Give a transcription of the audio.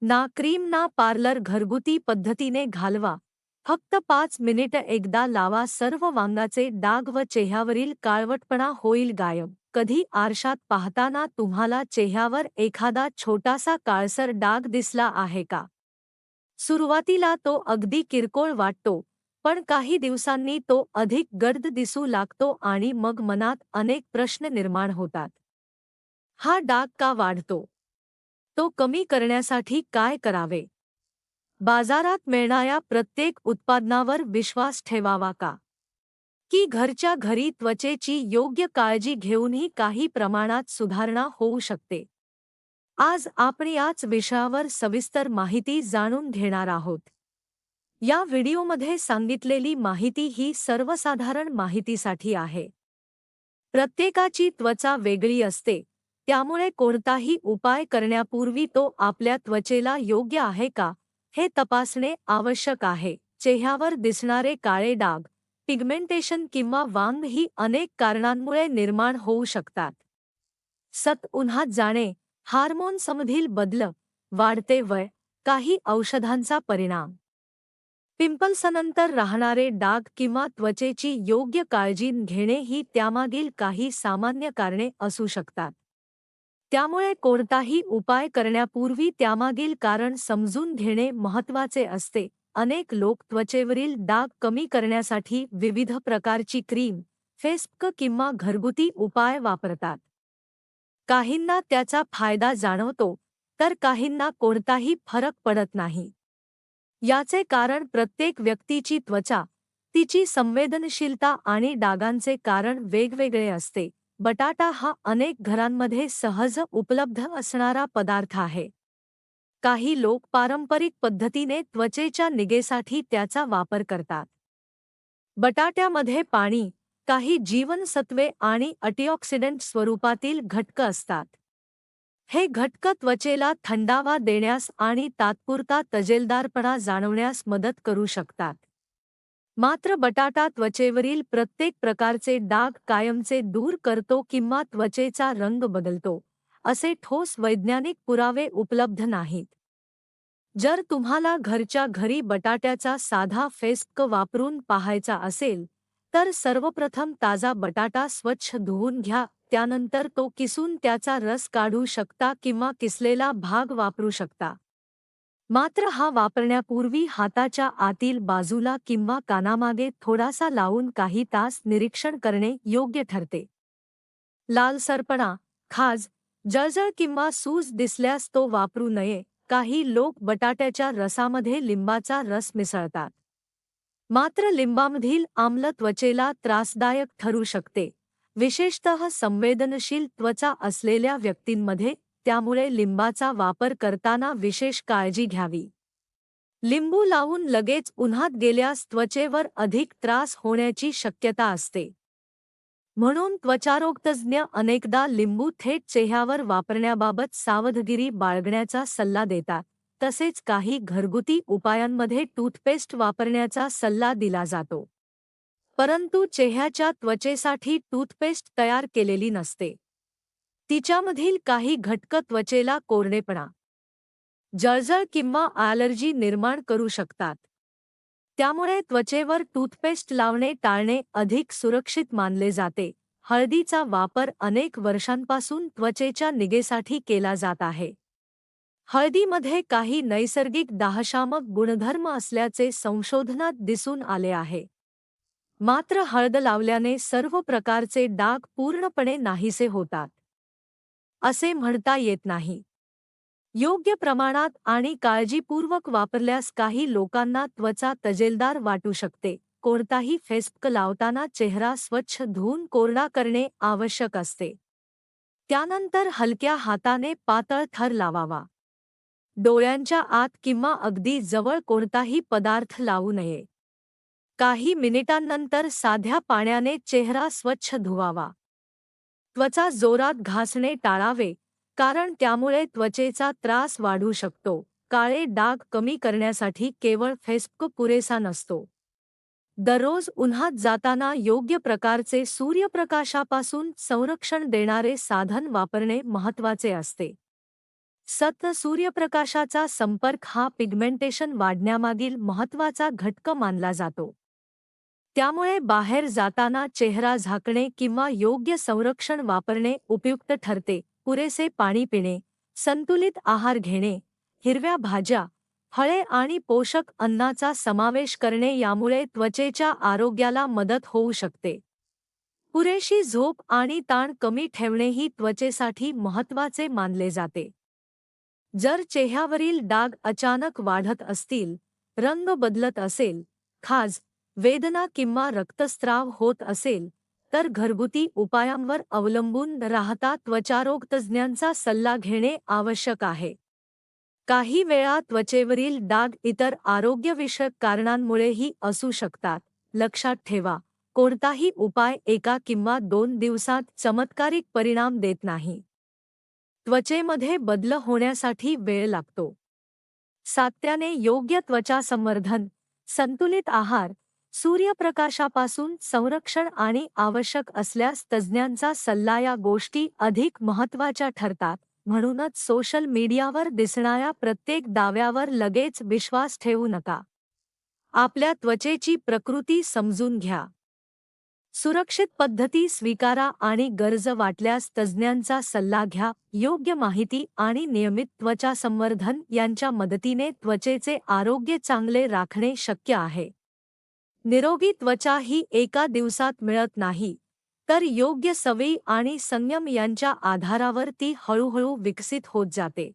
ना क्रीम ना पार्लर, घरगुती पद्धतीने घालवा. फक्त 5 मिनिट एकदा लावा, सर्व वांगाचे डाग व चेहऱ्यावरील काळवटपणा होईल गायब. कधी आरशात पाहताना तुम्हाला चेहऱ्यावर एखादा छोटासा काळसर डाग दिसला आहे का? सुरुवातीला तो अगदी किरकोळ वाटतो, पण काही दिवसांनी तो अधिक गर्द दिसू लागतो आणि मग मनात अनेक प्रश्न निर्माण होतात. हा डाग का वाढतो? तो कमी करण्यासाठी काय करावे? बाजारात मिळणाऱ्या प्रत्येक उत्पादनावर विश्वास ठेवावा का? की घरच्या घरी त्वचेची योग्य काळजी घेऊनही काही प्रमाणात सुधारणा होऊ शकते? आज आपण याच विषयावर सविस्तर माहिती जाणून घेणार आहोत. या व्हिडिओमध्ये सांगितलेली माहिती ही सर्वसाधारण माहितीसाठी आहे. प्रत्येकाची त्वचा वेगळी असते, त्यामुळे कोणताही उपाय करण्यापूर्वी तो आपल्या त्वचेला योग्य आहे का, हे तपासणे आवश्यक आहे. चेहऱ्यावर दिसणारे काळे डाग, पिगमेंटेशन किंवा वांग ही अनेक कारणांमुळे निर्माण होऊ शकतात. उन्हात जाणे, हार्मोन्समधील बदल, वाढते वय, काही औषधांचा परिणाम, पिंपल्सनंतर राहणारे डाग किंवा त्वचेची योग्य काळजी घेणे ही त्यामागील काही सामान्य कारणे असू शकतात. त्यामुळे कोणताही उपाय करण्यापूर्वी त्यामागील कारण समजून घेणे महत्त्वाचे असते. अनेक लोक त्वचेवरील डाग कमी करण्यासाठी विविध प्रकारची क्रीम, फेस पॅक किंवा घरगुती उपाय वापरतात. काहींना त्याचा फायदा जाणवतो, तर काहींना कोणताही फरक पडत नाही. याचे कारण प्रत्येक व्यक्तीची त्वचा, तिची संवेदनशीलता आणि डागांचे कारण वेगवेगळे असते. बटाटा हा अनेक घरांमध्ये सहज उपलब्ध असणारा पदार्थ आहे. काही लोक पारंपरिक पद्धतीने त्वचेच्या निगेसाठी त्याचा वापर करतात. बटाट्यामध्ये पाणी, काही जीवनसत्वे आणि अँटीऑक्सिडंट स्वरूपातील घटक असतात. हे घटक त्वचेला थंडावा देण्यास आणि तात्पुरता तजेलदारपणा जाणवण्यास मदत करू शकतात. मात्र बटाटा त्वचेवरील प्रत्येक प्रकारचे डाग कायमचे दूर करतो किंवा त्वचेचा रंग बदलतो, असे ठोस वैज्ञानिक पुरावे उपलब्ध नाहीत. जर तुम्हाला घरच्या घरी बटाट्याचा साधा फेस पॅक वापरून पाहायचा असेल, तर सर्वप्रथम ताजा बटाटा स्वच्छ धुवून घ्या. त्यानंतर तो किसून त्याचा रस काढू शकता किंवा किसलेला भाग वापरू शकता. मात्र हा वापरण्यापूर्वी हाताच्या आतील बाजूला किंवा कानामागे थोडासा लावून काही तास निरीक्षण करणे योग्य ठरते. लालसरपणा, खाज, जळजळ किंवा सूज दिसल्यास तो वापरू नये. काही लोक बटाट्याच्या रसामध्ये लिंबाचा रस मिसळतात. मात्र लिंबामधील आम्ल त्वचेला त्रासदायक ठरू शकते, विशेषतः संवेदनशील त्वचा असलेल्या व्यक्तींमध्ये. त्यामुळे लिंबाचा वापर करताना विशेष काळजी घ्यावी. लिंबू लावून लगेच उन्हात गेल्यास त्वचेवर अधिक त्रास होण्याची शक्यता असते. म्हणून त्वचारोगतज्ज्ञ अनेकदा लिंबू थेट चेहऱ्यावर वापरण्याबाबत सावधगिरी बाळगण्याचा सल्ला देतात. तसेच काही घरगुती उपायांमध्ये टूथपेस्ट वापरण्याचा सल्ला दिला जातो. परंतु चेहऱ्याच्या त्वचेसाठी टूथपेस्ट तयार केलेली नसते. तिच्यामधील काही घटक त्वचेला कोरडेपणा, जळजळ किंवा ॲलर्जी निर्माण करू शकतात. त्यामुळे त्वचेवर टूथपेस्ट लावणे टाळणे अधिक सुरक्षित मानले जाते. हळदीचा वापर अनेक वर्षांपासून त्वचेच्या निगेसाठी केला जात आहे. हळदीमध्ये काही नैसर्गिक दाहशामक गुणधर्म असल्याचे संशोधनात दिसून आले आहे. मात्र हळद लावल्याने सर्व प्रकारचे डाग पूर्णपणे नाहीसे होतात, असे म्हणता येत नाही. योग्य प्रमाणात आणि काळजीपूर्वक वापरल्यास काही लोकांना त्वचा तजेलदार वाटू शकते. कोणताही फेस पॅक लावताना चेहरा स्वच्छ धुवून कोरडा करणे आवश्यक असते. त्यानंतर हलक्या हाताने पातळ थर लावावा. डोळ्यांच्या आत किंवा अगदी जवळ कोणताही पदार्थ लावू नये. काही मिनिटांनंतर साध्या पाण्याने चेहरा स्वच्छ धुवावा. त्वचा जोरात घासणे टाळावे, कारण त्यामुळे त्वचेचा त्रास वाढू शकतो. काळे डाग कमी करण्यासाठी केवळ फेस पॅक पुरेसा नसतो. दररोज उन्हात जाताना योग्य प्रकारचे सूर्यप्रकाशापासून संरक्षण देणारे साधन वापरणे महत्त्वाचे असते. सूर्यप्रकाशाचा संपर्क हा पिगमेंटेशन वाढण्यामागील महत्त्वाचा घटक मानला जातो. त्यामुळे बाहेर जाताना चेहरा झाकणे किंवा योग्य संरक्षण वापरणे उपयुक्त ठरते. पुरेसे पाणी पिणे, संतुलित आहार घेणे, हिरव्या भाज्या, फळे आणि पोषक अन्नाचा समावेश करणे यामुळे त्वचेच्या आरोग्याला मदत होऊ शकते. पुरेशी झोप आणि ताण कमी ठेवणेही त्वचेसाठी महत्त्वाचे मानले जाते. जर चेहऱ्यावरील डाग अचानक वाढत असतील, रंग बदलत असेल, खाज, वेदना किंवा रक्तस्राव होत असेल, तर घरगुती उपायांवर अवलंबून राहता त्वचारोग तज्ज्ञांचा सल्ला घेणे आवश्यक आहे. काही वेळा त्वचेवरील डाग इतर आरोग्यविषयक कारणांमुळेही असू शकतात. लक्षात ठेवा, कोणताही उपाय 1 किंवा 2 दिवसात चमत्कारिक परिणाम देत नाही. त्वचेमध्ये बदल होण्यासाठी वेळ लागतो. सातत्याने योग्य त्वचा संवर्धन, संतुलित आहार, सूर्यप्रकाशापासून संरक्षण आणि आवश्यक असल्यास तज्ज्ञांचा सल्ला या गोष्टी अधिक महत्त्वाच्या ठरतात. म्हणूनच सोशल मीडियावर दिसणाऱ्या प्रत्येक दाव्यावर लगेच विश्वास ठेवू नका. आपल्या त्वचेची प्रकृती समजून घ्या. सुरक्षित पद्धती स्वीकारा आणि गरज वाटल्यास तज्ज्ञांचा सल्ला घ्या. योग्य माहिती आणि नियमित त्वचा संवर्धन यांच्या मदतीने त्वचेचे आरोग्य चांगले राखणे शक्य आहे. निरोगी त्वचा ही एका दिवसात मिळत नाही, तर योग्य सवयी आणि संयम यांच्या आधारावर ती हळूहळू विकसित होत जाते.